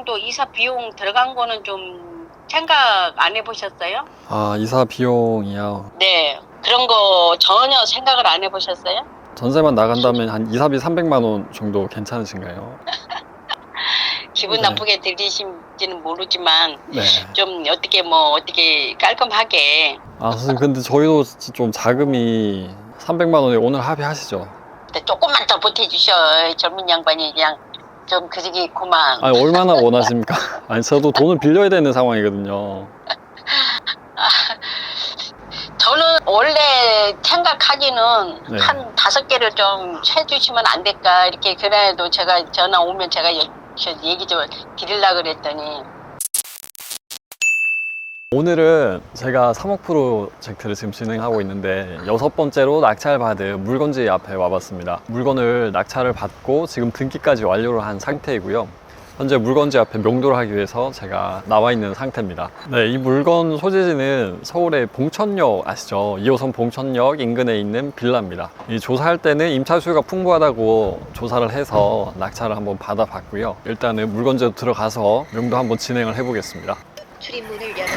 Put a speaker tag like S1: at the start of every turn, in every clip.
S1: 정도 이사 비용 들어간 거는 좀 생각 안 해보셨어요?
S2: 아, 이사 비용이요.
S1: 네. 그런 거 전혀 생각을 안 해보셨어요?
S2: 전세만 나간다면 한 이사비 300만 원 정도 괜찮으신가요?
S1: 기분
S2: 네.
S1: 나쁘게 들리신지는 모르지만
S2: 네.
S1: 좀 어떻게 깔끔하게.
S2: 아, 선생님, 근데 저희도 좀 자금이 300만 원에 오늘 합의하시죠?
S1: 근데 조금만 더 보태주셔. 젊은 양반이 그냥 좀 그저기 그만.
S2: 아니, 얼마나 원하십니까? 아니, 저도 돈을 빌려야 되는 상황이거든요.
S1: 저는 원래 생각하기는
S2: 네.
S1: 한 5개를 좀 해주시면 안 될까 이렇게. 그래도 제가 전화 오면 제가 얘기 좀 드리려고 그랬더니.
S2: 오늘은 제가 3억 프로젝트를 지금 진행하고 있는데 6번째로 낙찰받은 물건지 앞에 와봤습니다. 물건을 낙찰을 받고 지금 등기까지 완료를 한 상태이고요. 현재 물건지 앞에 명도를 하기 위해서 제가 나와 있는 상태입니다. 네, 이 물건 소재지는 서울의 봉천역 아시죠? 2호선 봉천역 인근에 있는 빌라입니다. 이 조사할 때는 임차 수요가 풍부하다고 조사를 해서 낙찰을 한번 받아봤고요. 일단은 물건지로 들어가서 명도 한번 진행을 해보겠습니다.
S3: 출입문을 열어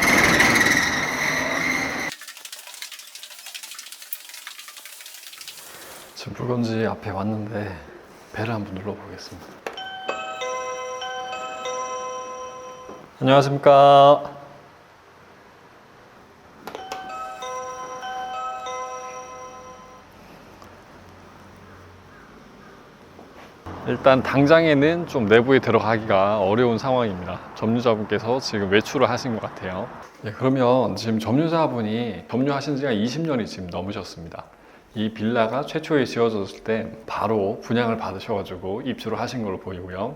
S2: 지금 물건지 앞에 왔는데 벨을 한번 눌러보겠습니다. 안녕하십니까. 일단 당장에는 좀 내부에 들어가기가 어려운 상황입니다. 점유자분께서 지금 외출을 하신 것 같아요. 네, 그러면 지금 점유자분이 점유하신 지가 20년이 지금 넘으셨습니다. 이 빌라가 최초에 지어졌을 때 바로 분양을 받으셔가지고 입주를 하신 걸로 보이고요.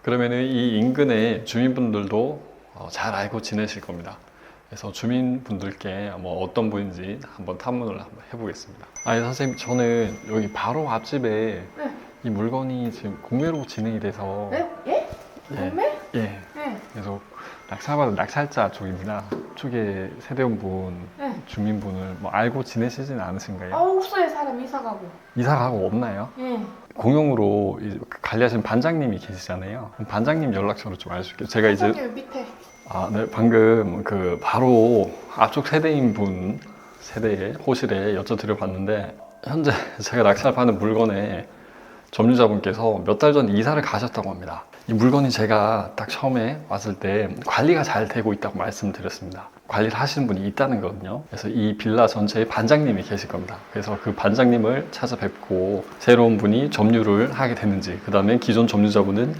S2: 그러면은 이 인근의 주민분들도 잘 알고 지내실 겁니다. 그래서 주민분들께 뭐 어떤 분인지 한번 탐문을 한번 해보겠습니다. 아니, 선생님, 저는 여기 바로 앞집에
S4: 네.
S2: 이 물건이 지금 공매로 진행이 돼서
S4: 네? 예?
S2: 예,
S4: 공매?
S2: 예.
S4: 네.
S2: 그래서 낙찰받은 낙찰자 쪽입니다. 쪽에 세대원분,
S4: 네.
S2: 주민분을 뭐 알고 지내시진 않으신가요?
S4: 없어요. 사람 이사 가고.
S2: 이사 가고 없나요?
S4: 예.
S2: 공용으로 관리하시는 반장님이 계시잖아요. 그럼 반장님 연락처를 좀 알려줄게요. 제가 이제
S4: 저기 밑에.
S2: 네, 방금 그 바로 앞쪽 세대인 분 세대의 호실에 여쭤드려 봤는데 현재 제가 낙찰받은 물건에 점유자분께서 몇 달 전 이사를 가셨다고 합니다. 이 물건이 제가 딱 처음에 왔을 때 관리가 잘 되고 있다고 말씀드렸습니다. 관리를 하시는 분이 있다는 거거든요. 그래서 이 빌라 전체에 반장님이 계실 겁니다. 그래서 그 반장님을 찾아뵙고 새로운 분이 점유를 하게 됐는지, 그 다음에 기존 점유자분은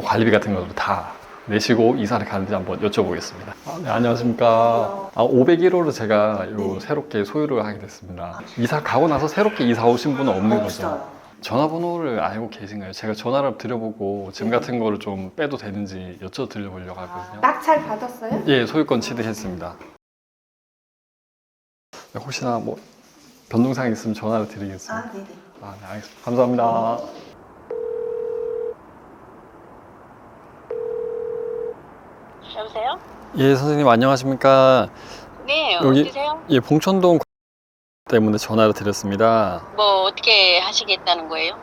S2: 관리비 같은 것도 다 내시고 이사를 가는지 한번 여쭤보겠습니다. 네, 안녕하십니까. 501호를 제가 새롭게 소유를 하게 됐습니다. 이사 가고 나서 새롭게 이사 오신 분은 없는 거죠? 전화번호를 알고 계신가요? 제가 전화를 드려보고 짐 같은 거를 좀 빼도 되는지 여쭤드려보려고 하거든요.
S4: 낙찰 받았어요?
S2: 예, 소유권 취득했습니다. 혹시나 뭐 변동사항 있으면 전화를 드리겠습니다.
S4: 네네.
S2: 네, 알겠습니다. 감사합니다.
S1: 여보세요?
S2: 예, 선생님 안녕하십니까?
S1: 네,
S2: 여기-
S1: 어디세요?
S2: 예, 봉천동 때문에 전화를 드렸습니다.
S1: 뭐 어떻게 하시겠다는 거예요?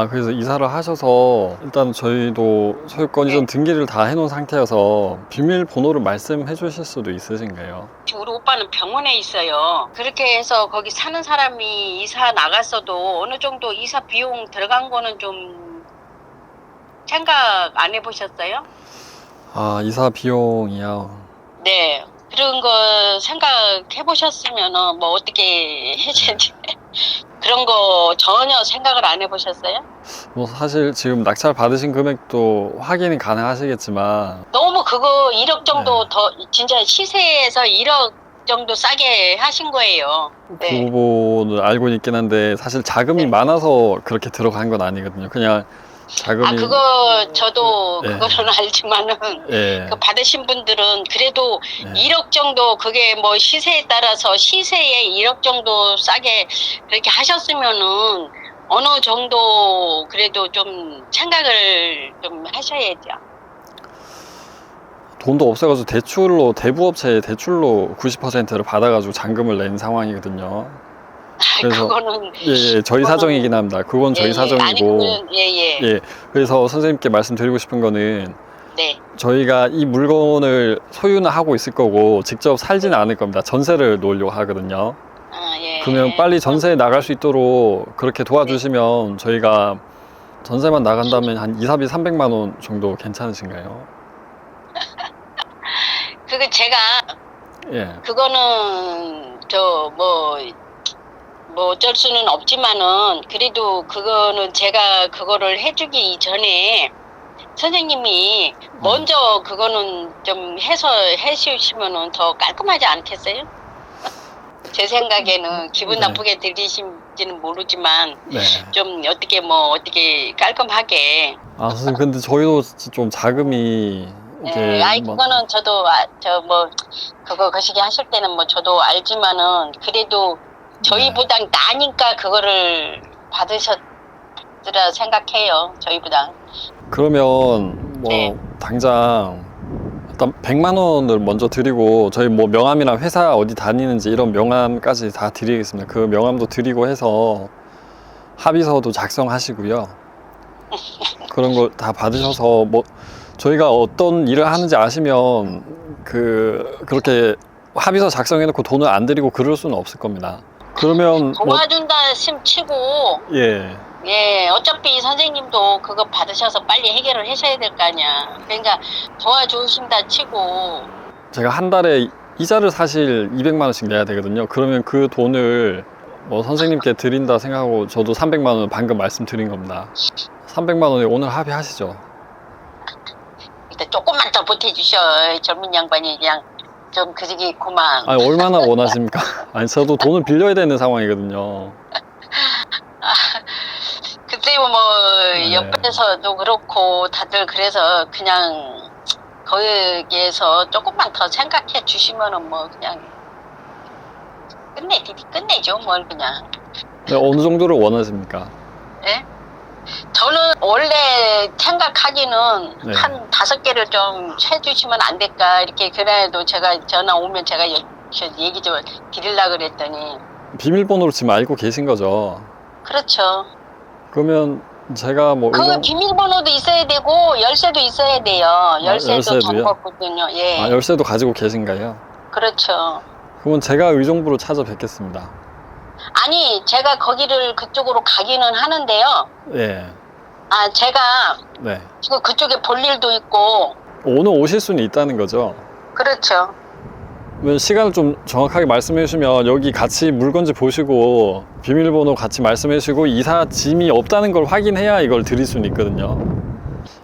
S2: 그래서 이사를 하셔서 일단 저희도 소유권 이전 등기를 다 해놓은 상태여서 비밀번호를 말씀해 주실 수도 있으신가요?
S1: 지금 우리 오빠는 병원에 있어요. 그렇게 해서 거기 사는 사람이 이사 나갔어도 어느 정도 이사 비용 들어간 거는 좀 생각 안 해보셨어요?
S2: 이사 비용이요.
S1: 네. 그런 거 생각해 보셨으면은 뭐 어떻게 해야지. 그런 거 전혀 생각을 안 해보셨어요?
S2: 뭐 사실 지금 낙찰 받으신 금액도 확인이 가능하시겠지만
S1: 너무 그거 1억 정도
S2: 네.
S1: 더, 진짜 시세에서 1억 정도 싸게 하신 거예요.
S2: 그
S1: 네.
S2: 부분을 알고 있긴 한데 사실 자금이
S1: 네.
S2: 많아서 그렇게 들어간 건 아니거든요. 그냥 자금이
S1: 그거 저도
S2: 네.
S1: 그거는 알지만은
S2: 예,
S1: 그 받으신 분들은 그래도
S2: 예.
S1: 1억 정도, 그게 뭐 시세에 따라서 시세에 1억 정도 싸게 그렇게 하셨으면은 어느 정도 그래도 좀 생각을 좀 하셔야죠.
S2: 돈도 없어가지고 대출로 대부업체 대출로 90%를 받아가지고 잔금을 낸 상황이거든요. 그래서
S1: 그거는
S2: 예, 저희
S1: 그거는-
S2: 사정이긴 합니다. 그건 저희
S1: 아니
S2: 사정이고
S1: 그건
S2: 예, 그래서 선생님께 말씀드리고 싶은 거는
S1: 네.
S2: 저희가 이 물건을 소유는 하고 있을 거고 직접 살지는 않을 겁니다. 전세를 놓으려고 하거든요.
S1: 아, 예.
S2: 그러면 빨리 전세에 나갈 수 있도록 그렇게 도와주시면 저희가 전세만 나간다면 한 이사비 300만 원 정도 괜찮으신가요?
S1: 그거 제가
S2: 예.
S1: 그거는 뭐 어쩔 수는 없지만은 그래도 그거는 제가 그거를 해주기 전에 선생님이 먼저 그거는 좀 해서 해주시면은 더 깔끔하지 않겠어요? 제 생각에는 기분
S2: 네.
S1: 나쁘게 들리신지는 모르지만
S2: 네.
S1: 좀 어떻게 깔끔하게.
S2: 아, 선생님, 근데 저희도 좀 자금이 이게
S1: 아이 그거는 저도 그거 거시기 하실 때는 뭐 저도 알지만은 그래도 저희보단 나니까 그거를 받으셨으라 생각해요. 저희보다.
S2: 그러면 뭐
S1: 네.
S2: 당장 일단 100만 원을 먼저 드리고 저희 뭐 명함이랑 회사 어디 다니는지 이런 명함까지 다 드리겠습니다. 그 명함도 드리고 해서 합의서도 작성하시고요. 그런 거 다 받으셔서 뭐 저희가 어떤 일을 하는지 아시면 그렇게 합의서 작성해놓고 돈을 안 드리고 그럴 수는 없을 겁니다. 그러면
S1: 도와준다 치고 예 어차피 선생님도 그거 받으셔서 빨리 해결을 하셔야 될 거 아니야. 그러니까 도와주신다 치고
S2: 제가 한 달에 이자를 사실 200만 원씩 내야 되거든요. 그러면 그 돈을 뭐 선생님께 드린다 생각하고 저도 300만 원 방금 말씀드린 겁니다. 300만 원에 오늘 합의하시죠.
S1: 일단 조금만 더 보태주셔. 젊은 양반이 그냥 좀 그저기 그만.
S2: 아니, 얼마나 원하십니까? 아니, 저도 돈을 빌려야 되는 상황이거든요.
S1: 그때 뭐
S2: 네.
S1: 옆에서도 그렇고 다들 그래서 그냥 거기에서 조금만 더 생각해 주시면은 뭐 그냥 끝내죠 뭘 그냥.
S2: 네, 어느 정도를 원하십니까?
S1: 예? 저는 원래 생각하기는
S2: 네.
S1: 한 5개를 좀 해주시면 안 될까 이렇게. 그래도 제가 전화 오면 제가 얘기 좀 드리려고 그랬더니.
S2: 비밀번호를 지금 알고 계신 거죠?
S1: 그렇죠.
S2: 그러면 제가 뭐
S1: 그 비밀번호도 있어야 되고 열쇠도 있어야 돼요. 열쇠도
S2: 열쇠도요?
S1: 잠궜거든요. 예.
S2: 아, 열쇠도 가지고 계신가요?
S1: 그렇죠.
S2: 그러면 제가 의정부로 찾아뵙겠습니다.
S1: 아니 제가 거기를 그쪽으로 가기는 하는데요.
S2: 예.
S1: 아 제가
S2: 네.
S1: 지금 그쪽에 볼 일도 있고.
S2: 오늘 오실 수는 있다는 거죠?
S1: 그렇죠.
S2: 그러면 시간을 좀 정확하게 말씀해 주시면 여기 같이 물건지 보시고 비밀번호 같이 말씀해 주시고 이사 짐이 없다는 걸 확인해야 이걸 드릴 수는 있거든요.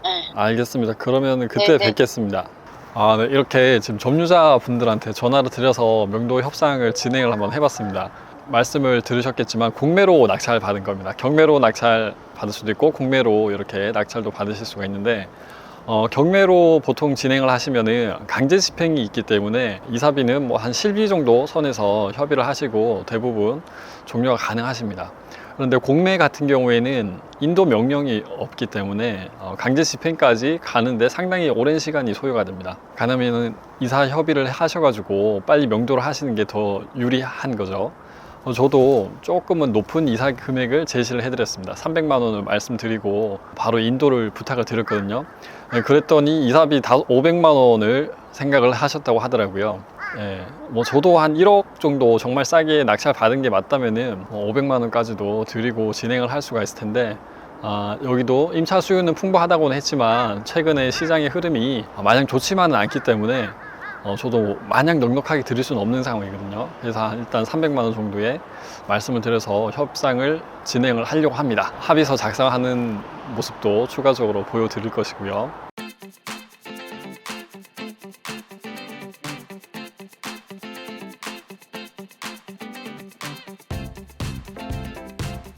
S1: 네.
S2: 알겠습니다. 그러면 그때
S1: 네.
S2: 뵙겠습니다. 아, 네. 이렇게 지금 점유자 분들한테 전화를 드려서 명도 협상을 진행을 한번 해봤습니다. 말씀을 들으셨겠지만 공매로 낙찰 받은 겁니다. 경매로 낙찰 받을 수도 있고 공매로 이렇게 낙찰도 받으실 수가 있는데 경매로 보통 진행을 하시면은 강제 집행이 있기 때문에 이사비는 뭐 한 실비 정도 선에서 협의를 하시고 대부분 종료가 가능하십니다. 그런데 공매 같은 경우에는 인도 명령이 없기 때문에 강제 집행까지 가는데 상당히 오랜 시간이 소요가 됩니다. 가능하면 이사 협의를 하셔가지고 빨리 명도를 하시는 게 더 유리한 거죠. 저도 조금은 높은 이사 금액을 제시를 해드렸습니다. 300만 원을 말씀드리고 바로 인도를 부탁을 드렸거든요. 그랬더니 이사비 500만 원을 생각을 하셨다고 하더라고요. 예, 뭐 저도 한 1억 정도 정말 싸게 낙찰 받은 게 맞다면은 500만 원까지도 드리고 진행을 할 수가 있을 텐데 여기도 임차 수요는 풍부하다고는 했지만 최근에 시장의 흐름이 마냥 좋지만은 않기 때문에 저도 마냥 넉넉하게 드릴 수는 없는 상황이거든요. 그래서 일단 300만 원 정도의 말씀을 드려서 협상을 진행을 하려고 합니다. 합의서 작성하는 모습도 추가적으로 보여드릴 것이고요.